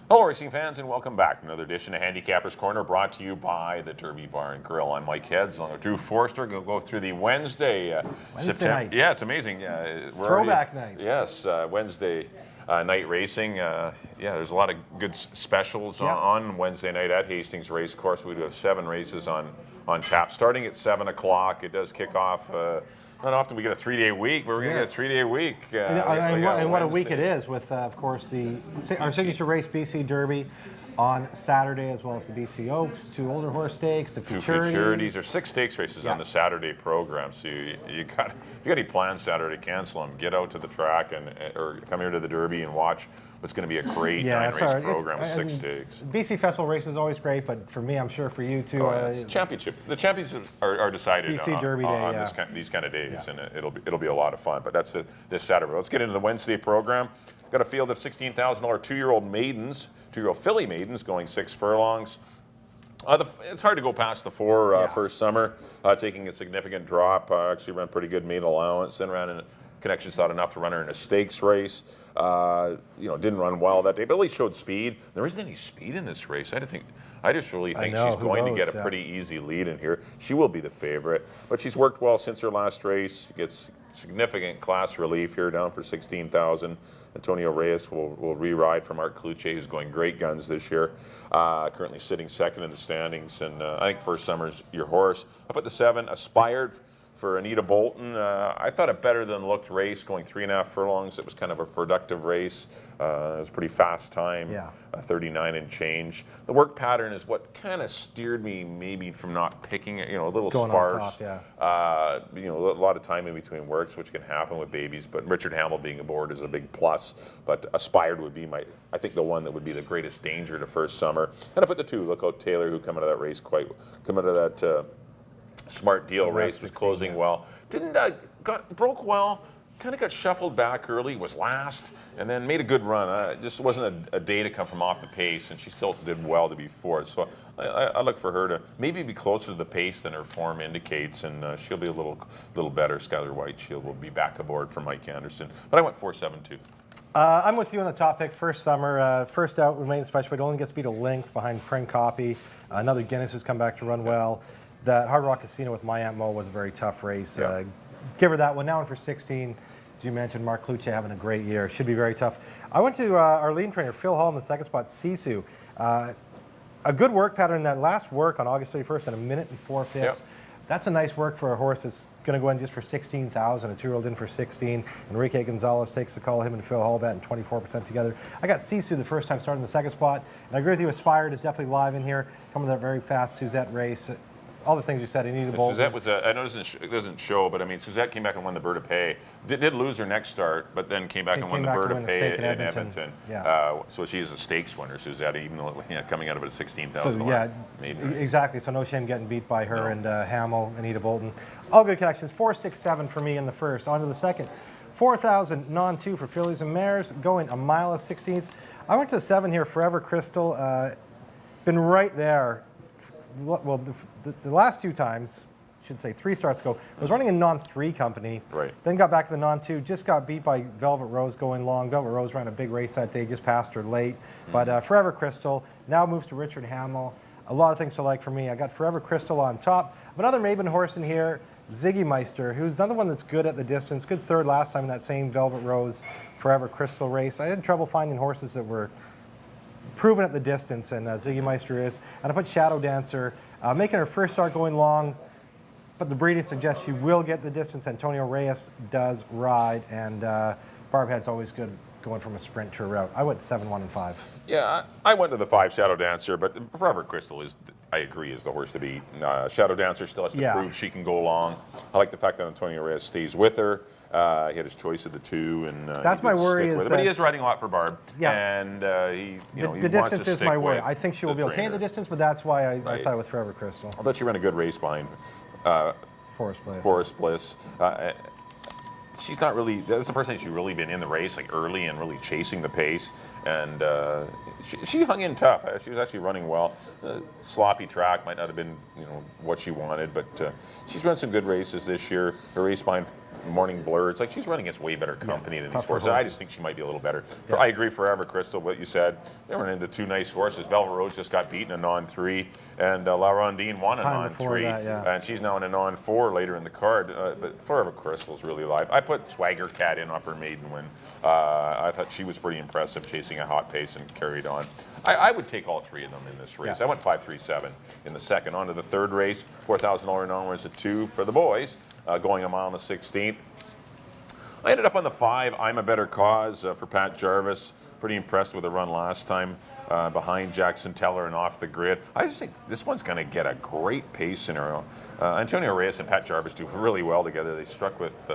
Hello, racing fans, and welcome back to another edition of Handicappers Corner, brought to you by the Derby Bar and Grill. I'm Mike Heads, along with Drew Forster. We'll go through the Wednesday September. Night. Yeah, it's amazing. Throwback night. Yes, Wednesday night racing. There's a lot of good specials on Wednesday night at Hastings Racecourse. We do have 7 races on tap, starting at 7 o'clock. It does kick off. Not often we get a 3-day week, but we're going to get a 3-day week. And what a week it is with, of course, our signature race, BC Derby, on Saturday, as well as the BC Oaks, 2 older horse stakes, the futurities. There's 6 stakes races on the Saturday program, so you got any plans Saturday, cancel them. Get out to the track or come here to the Derby and watch what's going to be a great 9-race program with 6 stakes. BC Festival race is always great, but for me, I'm sure for you too. It's championship. The championships are decided BC Derby on these kind of days, and it'll be a lot of fun. But that's this Saturday. Let's get into the Wednesday program. Got a field of $16,000 2-year-old maidens. 2-year-old filly maidens going 6 furlongs. It's hard to go past the 4 first summer, taking a significant drop. Actually ran pretty good maiden allowance, then ran in connections thought enough to run her in a stakes race. Didn't run well that day, but at least showed speed. There isn't any speed in this race. I just really think she's going to get a pretty easy lead in here. She will be the favorite, but she's worked well since her last race. She gets significant class relief here, down for 16,000. Antonio Reyes will re-ride for Mark Cluche, who's going great guns this year. Currently sitting second in the standings, and I think First Summer's your horse. Up at the 7, Aspired for Anita Bolton. I thought a better than looked race, going 3.5 furlongs. It was kind of a productive race. It was a pretty fast time, 39 and change. The work pattern is what kind of steered me maybe from not picking it. A little going sparse. On top, a lot of time in between works, which can happen with babies. But Richard Hamill being aboard is a big plus. But Aspired would be I think the one that would be the greatest danger to First Summer. And up at the 2, Lookout Taylor, who come out of that race Smart Deal race, was closing well. Broke well, kind of got shuffled back early, was last, and then made a good run. It just wasn't a day to come from off the pace, and she still did well to be 4th. So I look for her to maybe be closer to the pace than her form indicates, and she'll be a little better. Skylar Whiteshield will be back aboard for Mike Anderson. But I went 4-7-2. I'm with you on the top pick. First Summer, first out, remain special. It only gets beat a length behind Pring Copy. Another Guinness who's come back to run well. That Hard Rock Casino with My Aunt Mo was a very tough race. Give her that one. Now in for 16. As you mentioned, Mark Cluche having a great year. Should be very tough. I went to our lead trainer, Phil Hall, in the second spot, Sisu. A good work pattern. That last work on August 31st at 1 minute and 4/5. Yep. That's a nice work for a horse that's going to go in just for 16,000. A 2-year-old in for 16. Enrique Gonzalez takes the call. Him and Phil Hall batting 24% together. I got Sisu the first time starting the second spot. And I agree with you. Aspired is definitely live in here. Coming to that very fast Suzette race. All the things you said. Anita Bolton. Suzette was I know it doesn't show, but I mean, Suzette came back and won the Bird of Pay. Did lose her next start, but then came back and won the Bird of Pay in Edmonton. So she's a stakes winner, Suzette, even though coming out of it at 16,000. So exactly. So no shame getting beat by her and Hamill, Anita Bolton. All good connections. 4-6-7 for me in the first. On to the second. 4,000 non-2 for fillies and mares, going a mile a 16th. I went to 7 here. Forever Crystal. Been right there. Well, the last 2 times, I should say 3 starts ago, I was running a non-3 company. Right. Then got back to the non-2. Just got beat by Velvet Rose going long. Velvet Rose ran a big race that day, just passed her late. But Forever Crystal now moves to Richard Hamill. A lot of things to like for me. I got Forever Crystal on top. Another Maiden horse in here, Ziggy Meister, who's another one that's good at the distance. Good 3rd last time in that same Velvet Rose Forever Crystal race. I had trouble finding horses that were proven at the distance, and Ziggy Meister is. And I put Shadow Dancer, making her first start going long, but the breeding suggests she will get the distance. Antonio Reyes does ride, and Barbhead's always good going from a sprint to a route. I went 7-1-5. Yeah, I went to the 5 Shadow Dancer, but Forever Crystal I agree, is the horse to beat. Shadow Dancer still has to prove she can go long. I like the fact that Antonio Reyes stays with her. He had his choice of the 2, and that's my worry. But he is riding a lot for Barb. Yeah, and the distance is my worry. I think she will be okay in the distance, but that's why I sided with Forever Crystal. I thought she ran a good race behind Forest Bliss. She's not really. That's the first time she's really been in the race, early and really chasing the pace. And she hung in tough. She was actually running well. Sloppy track might not have been, what she wanted, but she's run some good races this year. Her race behind Morning Blur. It's like she's running against way better company than these horses. I just think she might be a little better. I agree forever, Crystal, what you said. They were into two nice horses. Velvet Rose just got beaten in non-3, and La Rondine won a non-3. And she's now in a non-4 later in the card. But forever, Crystal's really live. I put Swagger Cat in off her maiden win. I thought she was pretty impressive, chasing a hot pace and carried on. I would take all three of them in this race. I went 5-3-7 in the second. On to the third race, $4,000 non-winners at 2 for the boys, going a mile and a 16th. I ended up on the 5. I'm a Better Cause for Pat Jarvis. Pretty impressed with the run last time behind Jackson Teller and Off the Grid. I just think this one's going to get a great pace in her. Antonio Reyes and Pat Jarvis do really well together. They struck with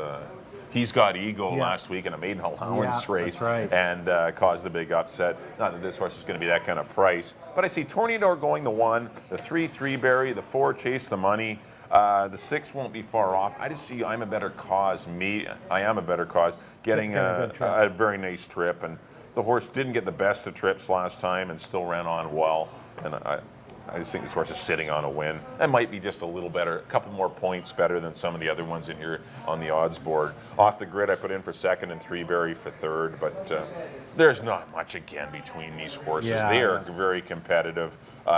He's Got Ego last week in a maiden allowance race and caused a big upset. Not that this horse is going to be that kind of price, but I see Tornado going the 1, the 3 Berry, the 4 Chase the Money. The 6 won't be far off. I just see I'm a Better Cause. I am a Better Cause getting a very nice trip, and the horse didn't get the best of trips last time and still ran on well. And I just think this horse is sitting on a win. That might be just a little better, a couple more points better than some of the other ones in here on the odds board. Off the Grid, I put in for 2nd and 3 Berry for 3rd, but there's not much again between these horses. They are very competitive.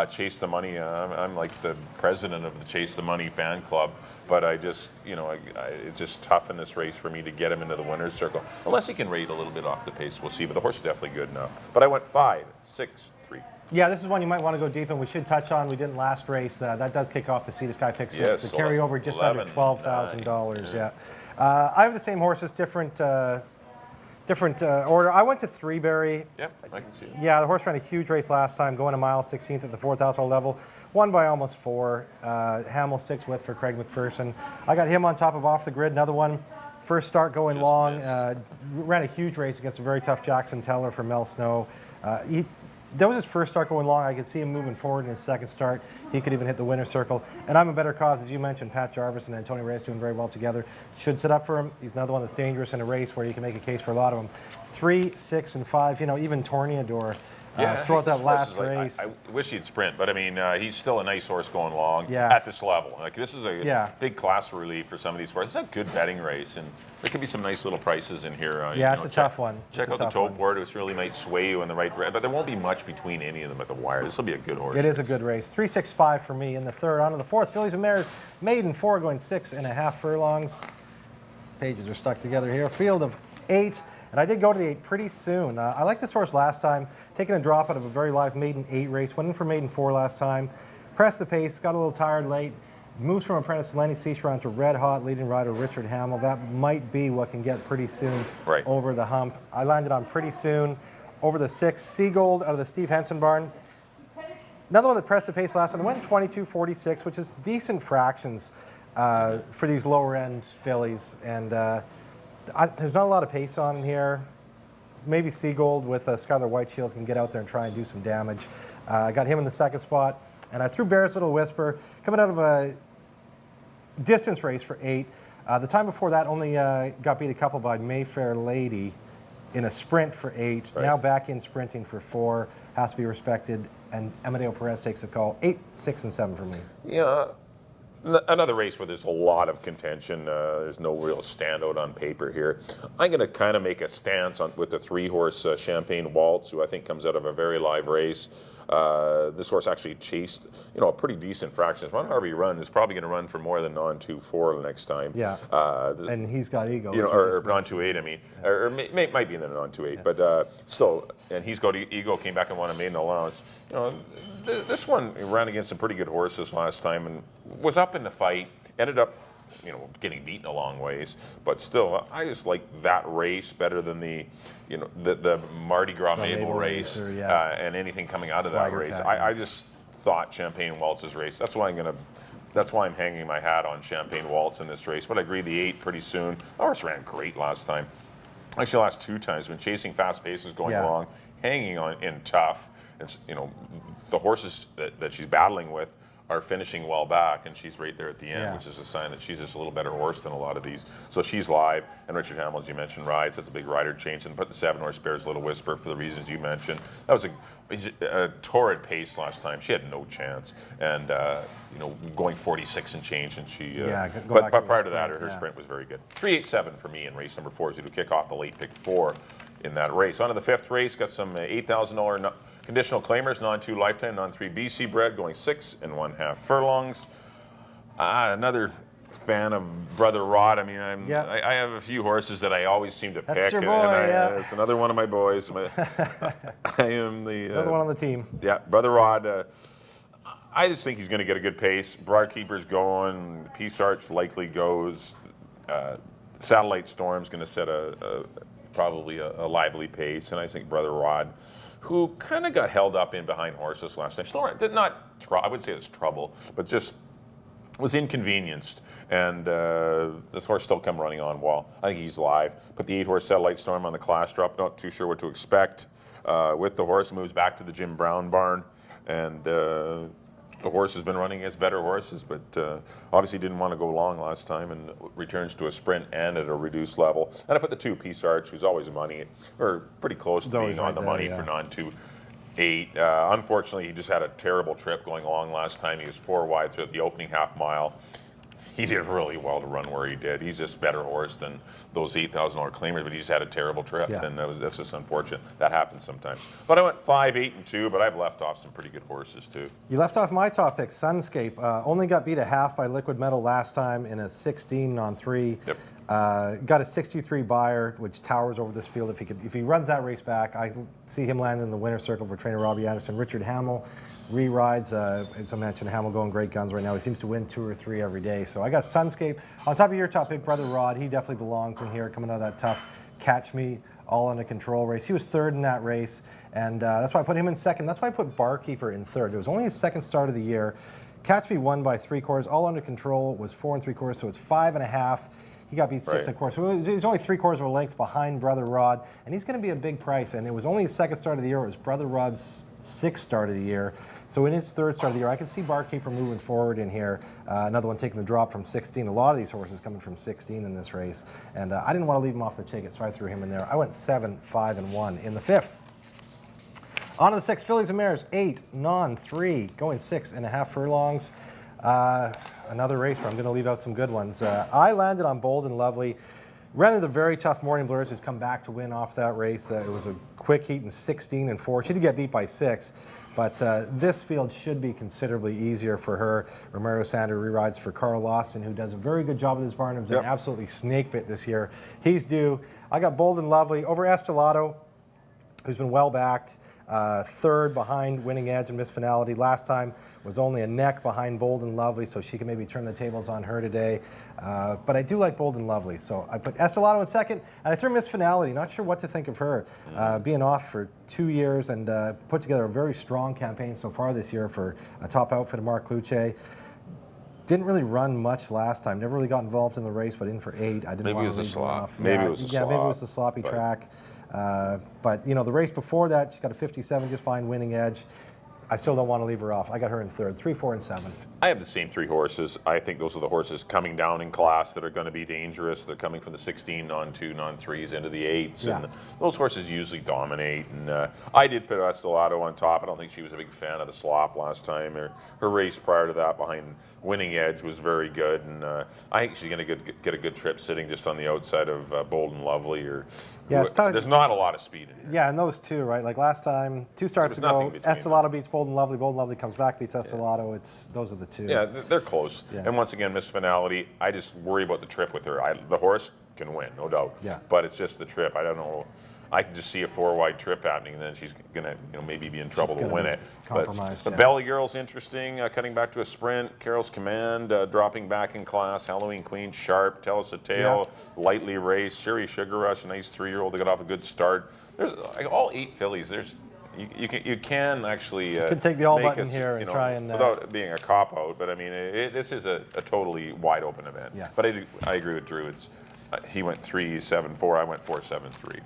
Chase the Money, I'm like the president of the Chase the Money fan club, but I just, it's just tough in this race for me to get him into the winner's circle. Unless he can rate a little bit off the pace, we'll see, but the horse is definitely good enough. But I went 5, 6, 3. Yeah, this is one you might want to go deep in. We should touch on. We didn't last race. That does kick off the Sea to Sky Pick 6. The carryover just under $12,000. I have the same horses, different order. I went to 3 Berry. Yep, I can see it. Yeah, the horse ran a huge race last time, going a mile 16th at the $4,000 level. Won by almost 4. Hamill sticks with for Craig McPherson. I got him on top of Off the Grid. Another one. First start going long. Ran a huge race against a very tough Jackson Teller for Mel Snow. That was his first start going long. I could see him moving forward in his second start. He could even hit the winner's circle. And I'm a Better Cause, as you mentioned. Pat Jarvis and Antonio Reyes doing very well together. Should sit up for him. He's another one that's dangerous in a race where you can make a case for a lot of them. 3, 6, and 5. Even Torneador. Throughout that last race. I wish he'd sprint, but I mean, he's still a nice horse going long at this level. Like, this is a big class relief for some of these horses. It's a good betting race, and there could be some nice little prices in here. It's a tough one. Check out the tote board, which really might sway you in the right direction, but there won't be much between any of them at the wire. This will be a good horse. It is a good race. 3, 6, 5 for me in the third. On to the fourth. Fillies and Mares, maiden 4 going 6.5 furlongs. Pages are stuck together here. Field of 8. And I did go to the 8 pretty soon. I liked this horse last time, taking a drop out of a very live maiden 8 race. Went in for maiden 4 last time. Pressed the pace, got a little tired late. Moves from apprentice Lenny Seashore to red hot leading rider Richard Hamill. That might be what can get pretty soon over the hump. I landed on pretty soon. Over the 6, Seagold out of the Steve Henson barn. Another one that pressed the pace last time. They went 22.46, which is decent fractions for these lower end fillies. And there's not a lot of pace on here. Maybe Seagold with Skylar Whiteshield can get out there and try and do some damage. I got him in the second spot. And I threw Barrett's Little Whisper, coming out of a distance race for 8. The time before that only got beat a couple by Mayfair Lady in a sprint for 8. Now back in sprinting for 4. Has to be respected. And Amadeo Perez takes the call. 8, 6, and 7 for me. Yeah. Another race where there's a lot of contention. There's no real standout on paper here. I'm going to kind of make a stance with the 3-horse Champagne Waltz, who I think comes out of a very live race. This horse actually chased, a pretty decent fraction. Ron Harvey Run is probably going to run for more than non-2-4 the next time. Yeah. And he's got ego. Or non-2-8, I mean. Or might be in the non-2-8. But still, and he's got ego, came back and won a maiden allowance. This one ran against some pretty good horses last time and was up in the fight. Ended up, getting beaten a long ways. But still, I just like that race better than the Mardi Gras Mabel race and anything coming out of that race. I just thought Champagne Waltz's race. That's why I'm hanging my hat on Champagne Waltz in this race. But I agree, the 8 pretty soon. The horse ran great last time. Actually, last 2 times, been chasing fast paces going long, hanging on in tough. It's, the horses that she's battling with are finishing well back, and she's right there at the end, Yeah. which is a sign that she's just a little better horse than a lot of these. So she's live, and Richard Hamill, as you mentioned, rides. That's a big rider change, and put the 7-horse Bears Little Whisper for the reasons you mentioned. That was a torrid pace last time. She had no chance, and going 46 and change, and she. But prior to that, her sprint was very good. 3.87 for me in race number 4 as we kick off the late pick 4 in that race. On to the 5th race. Got some $8,000 conditional claimers, non-2 lifetime, non-3 BC bred, going 6 1/2 furlongs. Another fan of Brother Rod. I mean, I have a few horses that I always seem to pick. That's your boy, It's another one of my boys. I am the another one on the team. Yeah, Brother Rod. I just think he's going to get a good pace. Broadkeeper's going. Peace Arch likely goes. Satellite Storm's going to set probably a lively pace, and I think Brother Rod, who kind of got held up in behind horses last time. Still did not. I would say it's trouble, but just was inconvenienced. And this horse still come running on well. I think he's live. Put the 8-horse Satellite Storm on the class drop. Not too sure what to expect with the horse. Moves back to the Jim Brown barn, and the horse has been running against better horses, but obviously didn't want to go long last time, and returns to a sprint and at a reduced level. And I put the 2 Peace Arch, who's always money, or pretty close to being on the money for non-2. 8. Unfortunately, he just had a terrible trip going along last time. He was 4 wide throughout the opening half mile. He did really well to run where he did. He's just a better horse than those $8,000 claimers, but he just had a terrible trip, and that's just unfortunate. That happens sometimes. But I went 5, 8, and 2, but I've left off some pretty good horses too. You left off my top pick, Sunscape. Only got beat a half by Liquid Metal last time in a 16 on 3. Yep. Got a 63 buyer, which towers over this field. If he runs that race back, I see him land in the winner's circle for trainer Robbie Anderson. Richard Hamill re-rides. As I mentioned, Hamill going great guns right now. He seems to win 2 or 3 every day. So I got Sunscape. On top of your top pick, Brother Rod, he definitely belongs in here, coming out of that tough Catch Me all under control race. He was 3rd in that race, and that's why I put him in 2nd. That's why I put Barkeeper in 3rd. It was only his 2nd start of the year. Catch Me won by 3/4. All under control was 4 3/4, so it's 5 1/2. He got beat 6 1/4. So he's only 3/4 of a length behind Brother Rod, and he's going to be a big price. And it was only his 2nd start of the year. It was Brother Rod's 6th start of the year. So in his 3rd start of the year, I can see Barkeeper moving forward in here. Another one taking the drop from 16. A lot of these horses coming from 16 in this race. And I didn't want to leave him off the ticket, so I threw him in there. I went 7, 5, and 1 in the 5th. On to the 6th, Fillies and Mares, 8, non-3, going 6 1/2 furlongs. Another race where I'm going to leave out some good ones. I landed on Bold and Lovely. Ran into the very tough Morning Blurs, who's come back to win off that race. It was a quick heat in 16 and 4. She did get beat by 6, but this field should be considerably easier for her. Romero Sander re-rides for Carl Austin, who does a very good job with his barn. Has been absolutely snake bit this year. He's due. I got Bold and Lovely over Estelado, who's been well backed. 3rd behind Winning Edge and Miss Finality. Last time was only a neck behind Bold and Lovely, so she can maybe turn the tables on her today. But I do like Bold and Lovely, so I put Estelado in 2nd, and I threw Miss Finality. Not sure what to think of her. Being off for 2 years and put together a very strong campaign so far this year for a top outfit of Mark Luce. Didn't really run much last time. Never really got involved in the race, but in for 8. I didn't want to leave her off. Maybe it was a slop. Maybe it was the sloppy track. But, the race before that, she's got a 57 just behind Winning Edge. I still don't want to leave her off. I got her in 3rd, 3, 4, and 7. I have the same 3 horses. I think those are the horses coming down in class that are going to be dangerous. They're coming from the 16 non-2, non-3s into the 8s. And those horses usually dominate. And I did put Estelado on top. I don't think she was a big fan of the slop last time. Her race prior to that behind Winning Edge was very good. And I think she's going to get a good trip sitting just on the outside of Bold and Lovely. There's not a lot of speed in here. Yeah, and those 2, right? Like last time, 2 starts ago, Estelado beats Bold and Lovely. Bold and Lovely comes back, beats Estelado. Those are the 2. Yeah, they're close. Yeah. And once again, Miss Finality, I just worry about the trip with her. The horse can win, no doubt. Yeah. But it's just the trip. I don't know. I can just see a 4-wide trip happening, and then she's going to maybe be in trouble to win it. Compromised. But Bella Girl's interesting, cutting back to a sprint. Carol's Command dropping back in class. Halloween Queen, Sharp. Tell Us a Tale, lightly raced. Sherry Sugar Rush, a nice 3-year-old. They got off a good start. There's all 8 fillies. You can actually you can take the all button here and try and without being a cop out. But I mean, this is a totally wide open event. Yeah. But I agree with Drew. He went 3, 7, 4. I went 4, 7, 3.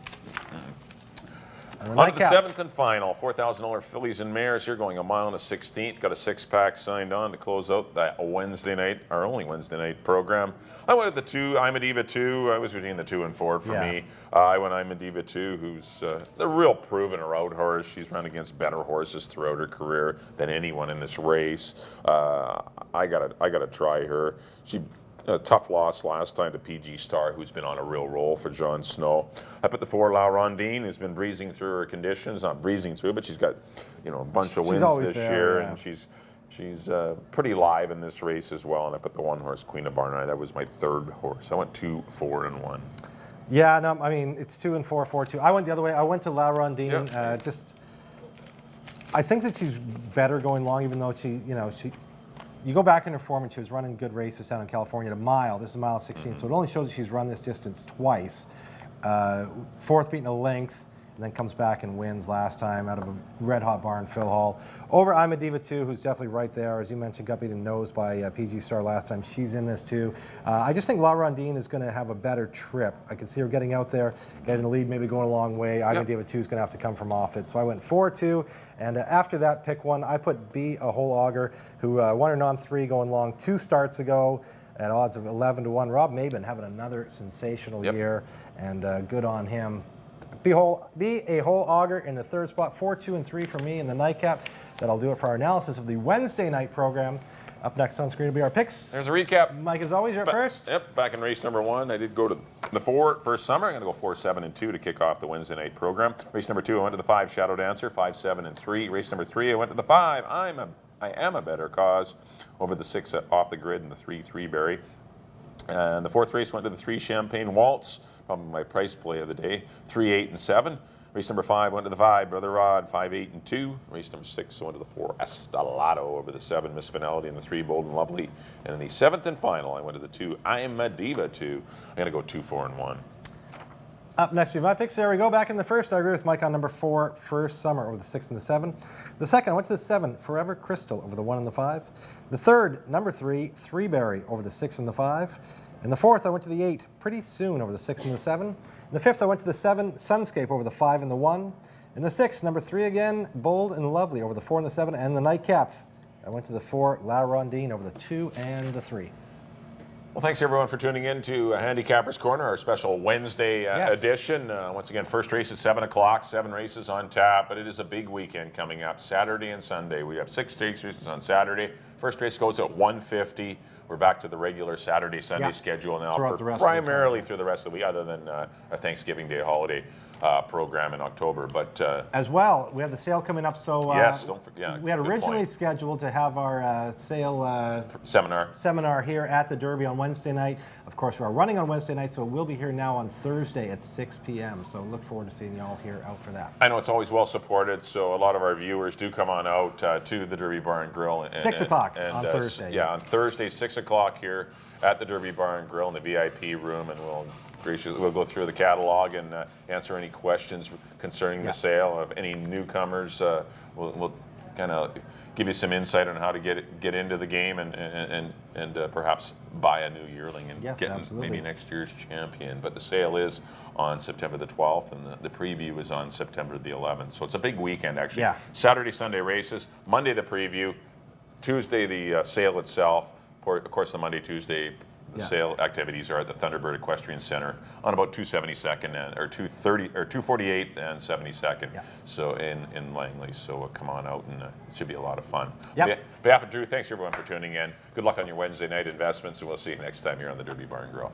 And the On to the nightcap. seventh and final, $4,000 fillies and mares here, going a mile and a 16th. Got a 6-pack signed on to close out that Wednesday night, our only Wednesday night program. I went at the 2, I'm a Diva 2. I was between the 2 and 4 for me. I went I'm a Diva 2, who's a real proven road horse. She's run against better horses throughout her career than anyone in this race. I gotta try her. She a tough loss last time to PG Star, who's been on a real roll for John Snow. I put the 4 La Rondine, who's been breezing through her conditions. Not breezing through, but she's got a bunch of wins this year, and she's pretty live in this race as well. And I put the 1 horse Queen of Barney. That was my 3rd horse. I went 2, 4, and 1. Yeah, no, I mean it's 2 and 4, 4, 2. I went the other way. I went to La Rondine. I think that she's better going long, even though she. You go back in her form, and she was running good races down in California at a mile. This is a mile 16, so it only shows that she's run this distance twice. 4th beating a length, and then comes back and wins last time out of a red-hot barn, Phil Hall. Over I'm a Diva 2, who's definitely right there. As you mentioned, got beaten nose by PG Star last time. She's in this too. I just think La Rondine is going to have a better trip. I can see her getting out there, getting the lead, maybe going a long way. I'm a Diva 2 is going to have to come from off it. So I went 4-2, and after that, pick 1. I put Be a Whole Auger, who won her non-3 going long 2 starts ago at odds of 11-1. Rob Maben having another sensational year, and good on him. Be a Whole Auger in the 3rd spot, 4, 2, and 3 for me in the nightcap. That'll do it for our analysis of the Wednesday night program. Up next on screen will be our picks. There's a recap. Mike, as always, you're up first. Yep, back in race number 1, I did go to the 4 first summer. I'm going to go 4, 7, and 2 to kick off the Wednesday night program. Race number 2, I went to the 5, Shadow Dancer, 5, 7, and 3. Race number 3, I went to the 5, I am a Better Cause, over the 6 off the grid, and the 3, 3-berry. And the 4th race went to the 3, Champagne Waltz, probably my price play of the day, 3, 8, and 7. Race number 5 went to the 5, Brother Rod, 5, 8, and 2. Race number 6 went to the 4, Estelado, over the 7, Miss Finality, and the 3, Bold and Lovely. And in the 7th and final, I went to the 2, I Am a Diva 2. I'm going to go 2, 4, and 1. Up next, we have my picks. There we go. Back in the first, I agree with Mike on number 4, First Summer, over the 6 and the 7. The 2nd, I went to the 7, Forever Crystal, over the 1 and the 5. The 3rd, number 3, 3-berry, over the 6 and the 5. In the 4th, I went to the 8, Pretty Soon, over the 6 and the 7. In the 5th, I went to the 7, Sunscape, over the 5 and the 1. In the 6th, number 3 again, Bold and Lovely, over the 4 and the 7. And the nightcap, I went to the 4, La Rondine, over the 2 and the 3. Well, thanks everyone for tuning in to Handicappers Corner, our special Wednesday edition. Once again, first race at 7 o'clock, 7 races on tap, but it is a big weekend coming up, Saturday and Sunday. We have 6 races on Saturday. First race goes at 1:50. We're back to the regular Saturday, Sunday schedule now, primarily through the rest of the week, other than a Thanksgiving Day holiday program in October. But as well, we have the sale coming up. So yes, don't forget. We had originally scheduled to have our sale seminar here at the Derby on Wednesday night. Of course, we are running on Wednesday night, so we'll be here now on Thursday at 6 p.m. So look forward to seeing you all here out for that. I know it's always well supported, so a lot of our viewers do come on out to the Derby Bar and Grill. And, 6 o'clock on Thursday. Yeah, on Thursday, 6 o'clock here at the Derby Bar and Grill in the VIP room, and we'll go through the catalog and answer any questions concerning the sale of any newcomers. We'll kind of give you some insight on how to get into the game and perhaps buy a new yearling and get maybe next year's champion. But the sale is on September the 12th, and the preview is on September the 11th. So it's a big weekend, actually. Yeah. Saturday, Sunday races, Monday the preview, Tuesday the sale itself. Of course, the Monday, Tuesday sale activities are at the Thunderbird Equestrian Center on about 272nd or 248th and 72nd. Yeah. So in Langley. So come on out, and it should be a lot of fun. Yep. On behalf of Drew, thanks everyone for tuning in. Good luck on your Wednesday night investments, and we'll see you next time here on the Derby Bar and Grill.